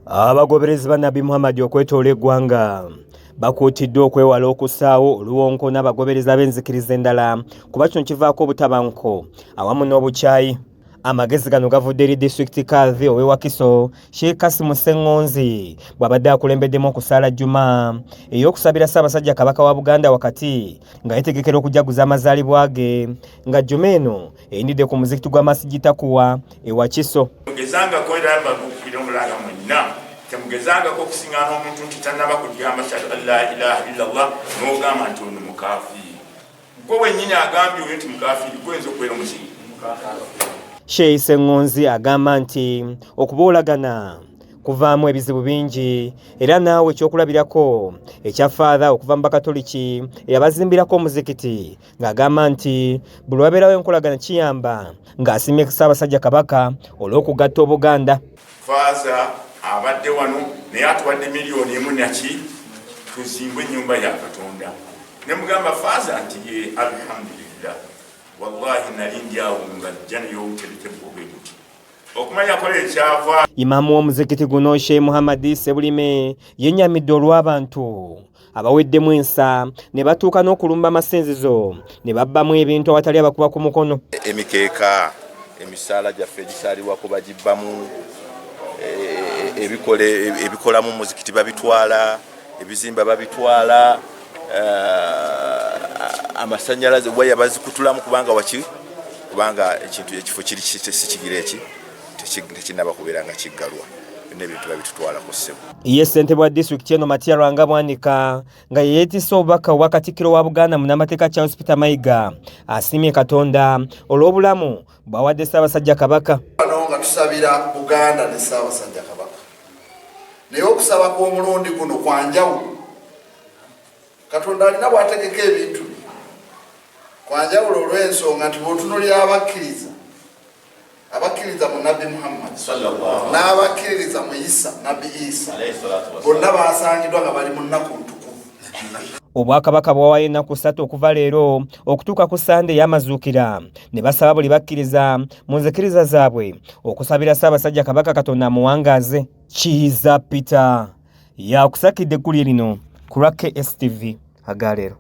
Abagoberezi ba Nabi Muhammad okwetoola eggwanga bakuutiddwa okwewala okussaawo oluwonko n'abagoberezi ab'enzikiriza endala kuba kino kivaako obutabanguko awamu n'obukyayi. Amagezi gano gavudde eri Disitulikiti Kadhi ow'e Wakiso Sheikh Kasimu Ssengonzi bw'abadde akulembeddemu okusaala Juma ey'okusabira Ssaabasajja Kabaka wa Buganda wakati nga yeetegekera okujaguza amazaalibwa ge nga Juma eno eyindidde ku muzikiti gwa Masjid Taqwa e Wakiso. Temugezangako okusiŋŋaana omuntu nti tannaba kugamba ashhadu an la ilaha illallah n'ogamba nti ono mukaafiri. Gwe wennyini agambye oyo nti mukaafiri gwenza okubeera omusingi. Sheikh Ssengonzi agamba nti okuboolagana kuvaamu ebizibu bingi era naawe ekyokulabirako ekya Faather okuva mu Bakatoliki eyabazimbirako omuzikiti ng'agamba nti buli wabeerawo enkolagana kiyamba ng'asiimye Ssaabasajja Kabaka olw'okugatta Obuganda. Faather abadde wano naye atuwadde miliyoni emu naki tuzimbe ennyumba ya Katonda. Ne mugamba Faather nti ye alhamdulillah wallahi nali ndi awo nga jjanayo terekebwe buti okumanya kola ekyava. Imaamu w'omuzikiti guno Sheikh Muhammad Sebulime yennyamidde olw'abantu abaweddemu ensa ne batuuka n'okulumba amasinzizo ne babbamu ebintu awatali abakuba ku mukono. Emikeeka emisaala gyaffe egisaalibwako bagibbamu, ebikola mu muzikiti babitwala, ebizimba babitwala, amasanyalaze waya bazikutulamu kubanga ekintu ekifo kiri sikigira eki tekinaba kubeera nga kiggalwa n'ebintu babitutwala ku ssebo. Ye ssentebe wa disitulikiti eno Matya Lwanga Bwanika nga yeetisse obubaka obwa Katikkiro wa Buganda munnamateeka Charles Peter Mayiga asiimye Katonda olw'obulamu bw'awadde Ssaabasajja Kabaka. Wano nga tusabira Buganda ne Ssaabasajja Kabaka, naye okusaba kw'omulundi guno kwanjawulo. Katonda alina bw'ategeka ebintu kwanjawulo olw'ensonga nti bw'otunuulira abakkiriza mu Nabi Muhammad n'abakkiriza mu Nabi Isa bonna basangiddwa nga bali mu nnaku ntukuvu. Obwakabaka bwawayo ennaku 3 okuva leero okutuuka ku Sande ey'amazuukira ne basaba buli bakkiriza mu nzikiriza zaabwe okusabira Ssaabasajja Kabaka Katonda amuwangaaze. Kiiza Peter yakusakidde eggulire lino ku lwa KSTV Agaleero.